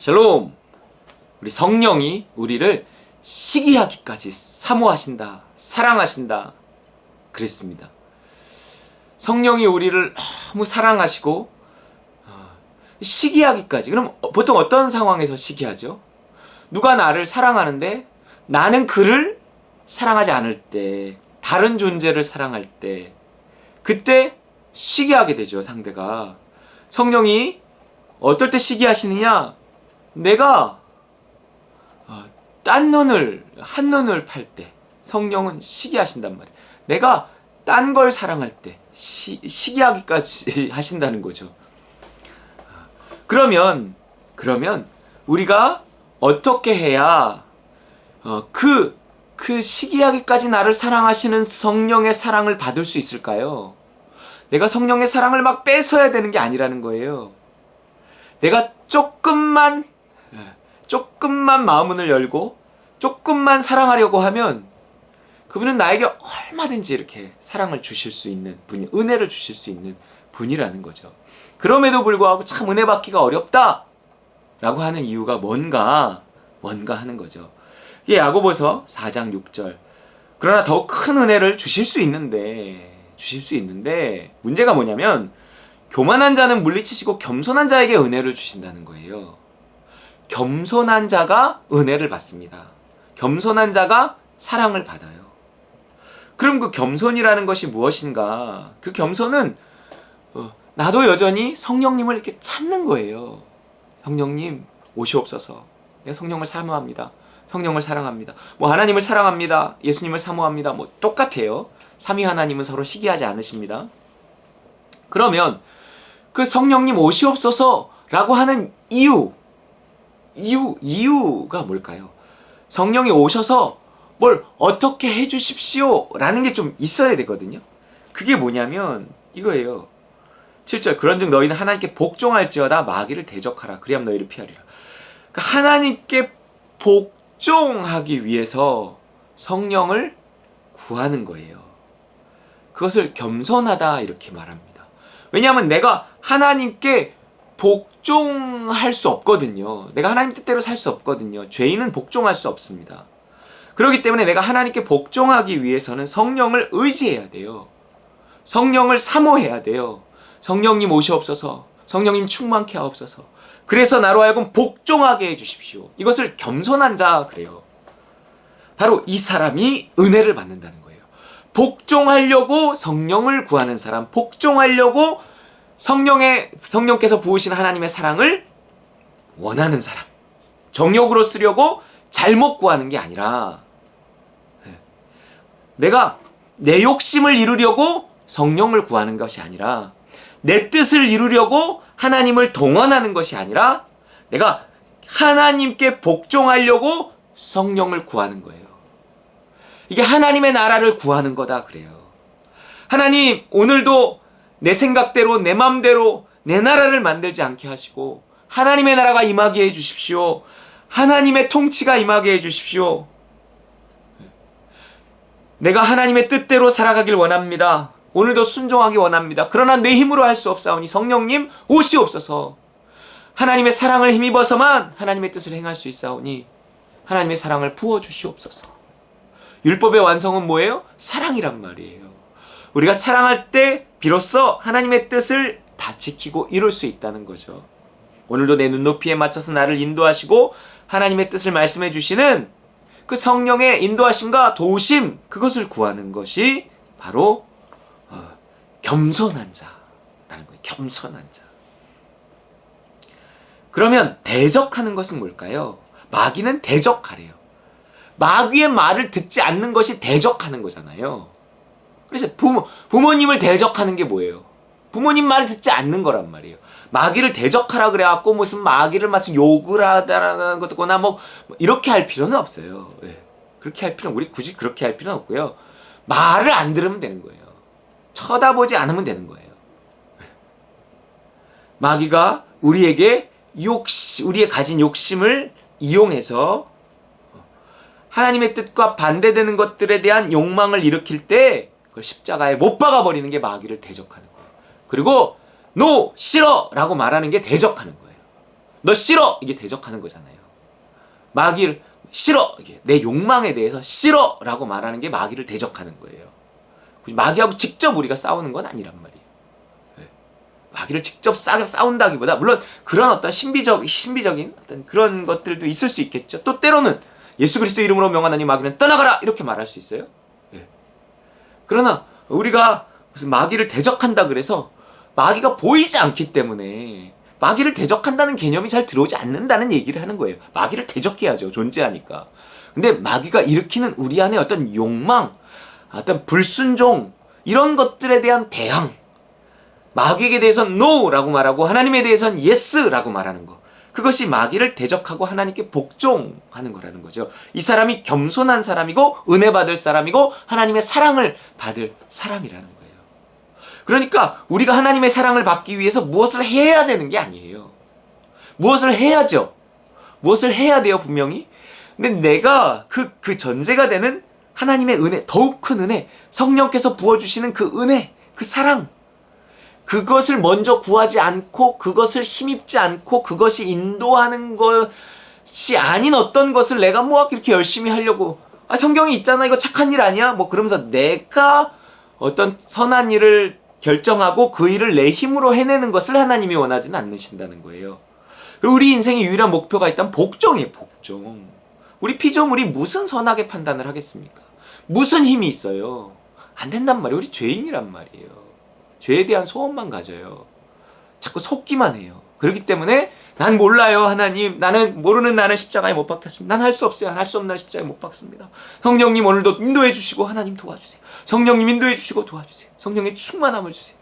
샬롬! 우리 성령이 우리를 시기하기까지 사모하신다, 사랑하신다 그랬습니다. 성령이 우리를 너무 사랑하시고 시기하기까지. 그럼 보통 어떤 상황에서 시기하죠? 누가 나를 사랑하는데 나는 그를 사랑하지 않을 때, 다른 존재를 사랑할 때, 그때 시기하게 되죠, 상대가. 성령이 어떨 때 시기하시느냐? 내가 한 눈을 팔 때 성령은 시기하신단 말이에요. 내가 딴 걸 사랑할 때 시기하기까지 하신다는 거죠. 그러면 우리가 어떻게 해야 그 시기하기까지 나를 사랑하시는 성령의 사랑을 받을 수 있을까요? 내가 성령의 사랑을 막 뺏어야 되는 게 아니라는 거예요. 내가 조금만 마음문을 열고 조금만 사랑하려고 하면 그분은 나에게 얼마든지 이렇게 사랑을 주실 수 있는 분이, 은혜를 주실 수 있는 분이라는 거죠. 그럼에도 불구하고 참 은혜 받기가 어렵다 라고 하는 이유가 뭔가 하는 거죠. 이게 야고보서 4장 6절. 그러나 더욱 큰 은혜를 주실 수 있는데 문제가 뭐냐면 교만한 자는 물리치시고 겸손한 자에게 은혜를 주신다는 거예요. 겸손한 자가 은혜를 받습니다. 겸손한 자가 사랑을 받아요. 그럼 그 겸손이라는 것이 무엇인가? 그 겸손은 나도 여전히 성령님을 이렇게 찾는 거예요. 성령님 오시옵소서. 내가 성령을 사모합니다. 성령을 사랑합니다. 하나님을 사랑합니다. 예수님을 사모합니다. 똑같아요. 삼위 하나님은 서로 시기하지 않으십니다. 그러면 그 성령님 오시옵소서라고 하는 이유가 뭘까요? 성령이 오셔서 뭘 어떻게 해주십시오 라는 게 좀 있어야 되거든요. 그게 뭐냐면 이거예요. 7절. 그런즉 너희는 하나님께 복종할지어다 마귀를 대적하라. 그리하면 너희를 피하리라. 그러니까 하나님께 복종하기 위해서 성령을 구하는 거예요. 그것을 겸손하다 이렇게 말합니다. 왜냐하면 내가 하나님께 복종할 수 없거든요. 내가 하나님 뜻대로 살 수 없거든요. 죄인은 복종할 수 없습니다. 그렇기 때문에 내가 하나님께 복종하기 위해서는 성령을 의지해야 돼요. 성령을 사모해야 돼요. 성령님 오시옵소서. 성령님 충만케 하옵소서. 그래서 나로 하여금 복종하게 해주십시오. 이것을 겸손한 자 그래요. 바로 이 사람이 은혜를 받는다는 거예요. 복종하려고 성령을 구하는 사람, 복종하려고 성령께서 부으신 하나님의 사랑을 원하는 사람, 정욕으로 쓰려고 잘못 구하는 게 아니라 내가 내 욕심을 이루려고 성령을 구하는 것이 아니라 내 뜻을 이루려고 하나님을 동원하는 것이 아니라 내가 하나님께 복종하려고 성령을 구하는 거예요. 이게 하나님의 나라를 구하는 거다 그래요. 하나님 오늘도 내 생각대로 내 맘대로 내 나라를 만들지 않게 하시고 하나님의 나라가 임하게 해주십시오. 하나님의 통치가 임하게 해주십시오. 내가 하나님의 뜻대로 살아가길 원합니다. 오늘도 순종하기 원합니다. 그러나 내 힘으로 할 수 없사오니 성령님 오시옵소서. 하나님의 사랑을 힘입어서만 하나님의 뜻을 행할 수 있사오니 하나님의 사랑을 부어주시옵소서. 율법의 완성은 뭐예요? 사랑이란 말이에요. 우리가 사랑할 때 비로소 하나님의 뜻을 다 지키고 이룰 수 있다는 거죠. 오늘도 내 눈높이에 맞춰서 나를 인도하시고 하나님의 뜻을 말씀해 주시는 그 성령의 인도하심과 도우심, 그것을 구하는 것이 바로 겸손한 자라는 거예요. 겸손한 자. 그러면 대적하는 것은 뭘까요? 마귀는 대적하래요. 마귀의 말을 듣지 않는 것이 대적하는 거잖아요. 그래서 부모님을 대적하는 게 뭐예요? 부모님 말을 듣지 않는 거란 말이에요. 마귀를 대적하라 그래갖고 무슨 마귀를 마치 욕을 하다라는 것거나 이렇게 할 필요는 없어요. 그렇게 할 필요는, 우리 굳이 그렇게 할 필요는 없고요. 말을 안 들으면 되는 거예요. 쳐다보지 않으면 되는 거예요. 마귀가 우리의 가진 욕심을 이용해서 하나님의 뜻과 반대되는 것들에 대한 욕망을 일으킬 때 그걸 십자가에 못 박아버리는 게 마귀를 대적하는 거예요. 그리고 싫어! 라고 말하는 게 대적하는 거예요. 너 싫어! 이게 대적하는 거잖아요. 마귀를 싫어! 이게 내 욕망에 대해서 싫어! 라고 말하는 게 마귀를 대적하는 거예요. 마귀하고 직접 우리가 싸우는 건 아니란 말이에요. 네. 마귀를 직접 싸운다기보다 물론 그런 어떤 신비적인 어떤 그런 것들도 있을 수 있겠죠. 또 때로는 예수 그리스도 이름으로 명하나니 마귀는 떠나가라! 이렇게 말할 수 있어요. 네. 그러나 우리가 무슨 마귀를 대적한다 그래서 마귀가 보이지 않기 때문에 마귀를 대적한다는 개념이 잘 들어오지 않는다는 얘기를 하는 거예요. 마귀를 대적해야죠. 존재하니까. 근데 마귀가 일으키는 우리 안에 어떤 욕망, 어떤 불순종, 이런 것들에 대한 대항. 마귀에게 대해서는 NO라고 말하고 하나님에 대해서는 YES라고 말하는 거. 그것이 마귀를 대적하고 하나님께 복종하는 거라는 거죠. 이 사람이 겸손한 사람이고 은혜 받을 사람이고 하나님의 사랑을 받을 사람이라는 거예요. 그러니까 우리가 하나님의 사랑을 받기 위해서 무엇을 해야 되는 게 아니에요. 무엇을 해야죠. 무엇을 해야 돼요, 분명히. 근데 내가 그 전제가 되는 하나님의 은혜, 더욱 큰 은혜, 성령께서 부어주시는 그 은혜, 그 사랑, 그것을 먼저 구하지 않고 그것을 힘입지 않고 그것이 인도하는 것이 아닌 어떤 것을 내가 뭐 이렇게 열심히 하려고, 성경이 있잖아, 이거 착한 일 아니야? 뭐 그러면서 내가 어떤 선한 일을 결정하고 그 일을 내 힘으로 해내는 것을 하나님이 원하지는 않으신다는 거예요. 우리 인생의 유일한 목표가 있다면 복종이에요. 복종. 우리 피조물이 무슨 선하게 판단을 하겠습니까? 무슨 힘이 있어요? 안 된단 말이에요. 우리 죄인이란 말이에요. 죄에 대한 소원만 가져요. 자꾸 속기만 해요. 그렇기 때문에 난 몰라요, 하나님. 모르는 나는 십자가에 못 박혔습니다. 난 할 수 없어요. 할 수 없는 나는 십자가에 못 박습니다. 성령님 오늘도 인도해 주시고 하나님 도와주세요. 성령님 인도해 주시고 도와주세요. 성령의 충만함을 주세요.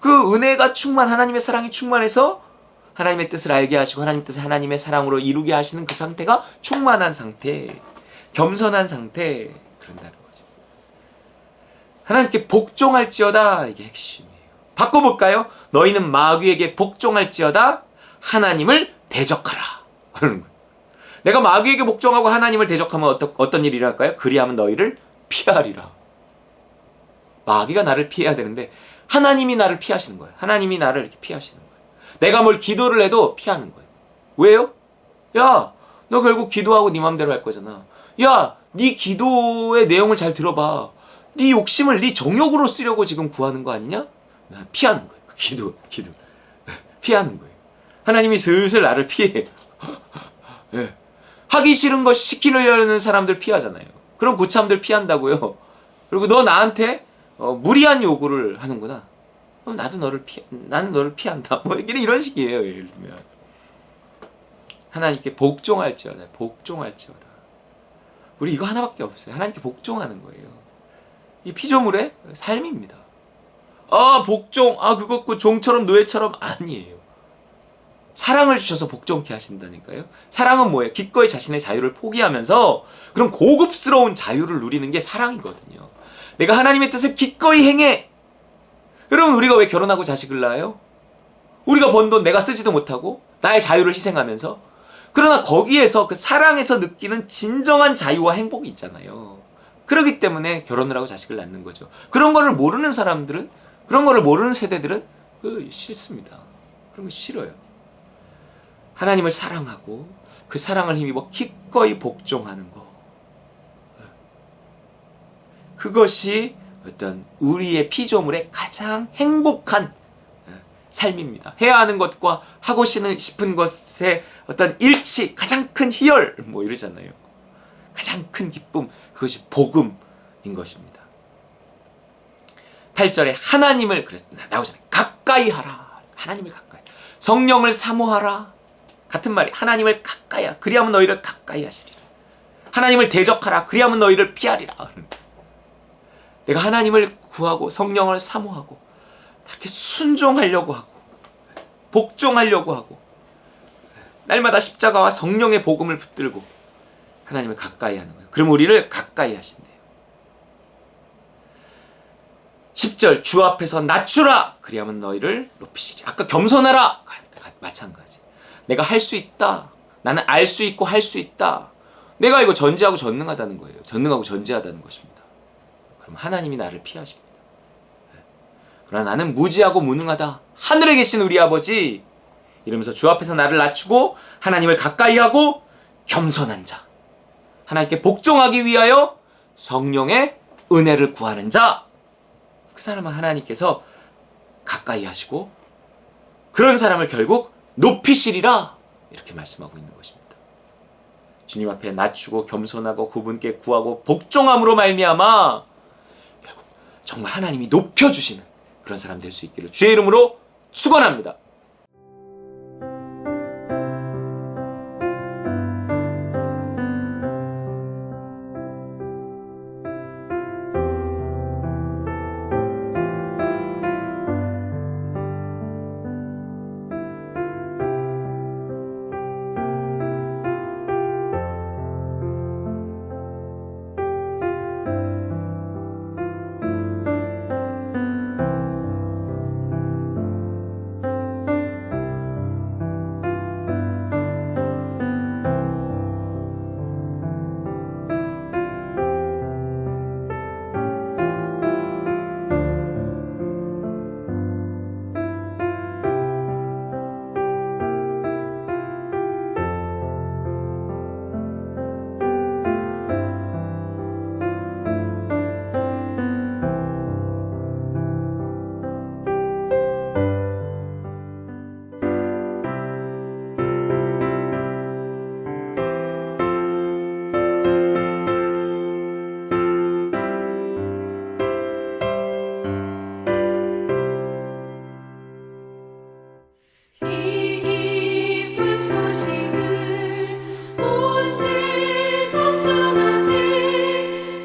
그 은혜가 하나님의 사랑이 충만해서 하나님의 뜻을 알게 하시고 하나님의 뜻을 하나님의 사랑으로 이루게 하시는 그 상태가 충만한 상태, 겸손한 상태, 그런다는 거죠. 하나님께 복종할지어다, 이게 핵심이에요. 바꿔볼까요? 너희는 마귀에게 복종할지어다 하나님을 대적하라 하는 거예요. 내가 마귀에게 복종하고 하나님을 대적하면 어떤 일이 일어날까요? 그리하면 너희를 피하리라. 마귀가 나를 피해야 되는데 하나님이 나를 피하시는 거예요. 하나님이 나를 이렇게 피하시는 거예요. 내가 뭘 기도를 해도 피하는 거예요. 왜요? 야, 너 결국 기도하고 네 맘대로 할 거잖아. 야, 네 기도의 내용을 잘 들어봐. 네 욕심을 네 정욕으로 쓰려고 지금 구하는 거 아니냐? 피하는 거예요. 기도 피하는 거예요. 하나님이 슬슬 나를 피해. 네. 하기 싫은 거 시키려는 사람들 피하잖아요. 그럼 고참들 피한다고요. 그리고 너 나한테 무리한 요구를 하는구나. 그럼 나는 너를 피한다. 뭐 이런 식이에요. 예를 들면 하나님께 복종할지어다. 복종할지어다. 우리 이거 하나밖에 없어요. 하나님께 복종하는 거예요. 이 피조물의 삶입니다. 복종. 그거 그 종처럼 노예처럼 아니에요. 사랑을 주셔서 복종케 하신다니까요. 사랑은 뭐예요? 기꺼이 자신의 자유를 포기하면서 그런 고급스러운 자유를 누리는 게 사랑이거든요. 내가 하나님의 뜻을 기꺼이 행해. 여러분, 우리가 왜 결혼하고 자식을 낳아요? 우리가 번 돈 내가 쓰지도 못하고 나의 자유를 희생하면서. 그러나 거기에서 그 사랑에서 느끼는 진정한 자유와 행복이 있잖아요. 그렇기 때문에 결혼을 하고 자식을 낳는 거죠. 그런 거를 모르는 사람들은, 그런 거를 모르는 세대들은 싫습니다. 그런 거 싫어요. 하나님을 사랑하고 그 사랑을 힘입어 기꺼이 복종하는 거. 그것이 어떤 우리의 피조물의 가장 행복한 삶입니다. 해야 하는 것과 하고 싶은 것의 어떤 일치, 가장 큰 희열, 뭐 이러잖아요. 가장 큰 기쁨, 그것이 복음인 것입니다. 8절에 하나님을, 나오잖아요. 가까이 하라. 하나님을 가까이. 성령을 사모하라. 같은 말이, 하나님을 가까이 하라. 그리하면 너희를 가까이 하시리라. 하나님을 대적하라. 그리하면 너희를 피하리라. 내가 하나님을 구하고 성령을 사모하고 이렇게 순종하려고 하고 복종하려고 하고 날마다 십자가와 성령의 복음을 붙들고 하나님을 가까이 하는 거예요. 그럼 우리를 가까이 하신대요. 10절 주 앞에서 낮추라. 그리하면 너희를 높이시리. 아까 겸손하라. 마찬가지. 내가 할 수 있다. 나는 알 수 있고 할 수 있다. 내가 이거 전지하고 전능하다는 거예요. 전능하고 전지하다는 것입니다. 그럼 하나님이 나를 피하십니다. 그러나 나는 무지하고 무능하다. 하늘에 계신 우리 아버지, 이러면서 주 앞에서 나를 낮추고 하나님을 가까이 하고 겸손한 자, 하나님께 복종하기 위하여 성령의 은혜를 구하는 자, 그 사람은 하나님께서 가까이 하시고 그런 사람을 결국 높이시리라, 이렇게 말씀하고 있는 것입니다. 주님 앞에 낮추고 겸손하고 그분께 구하고 복종함으로 말미암아 결국 정말 하나님이 높여주시는 그런 사람 될 수 있기를 주의 이름으로 축원합니다.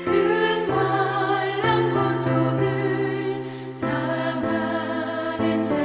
큰 환난 고통을 당하는 자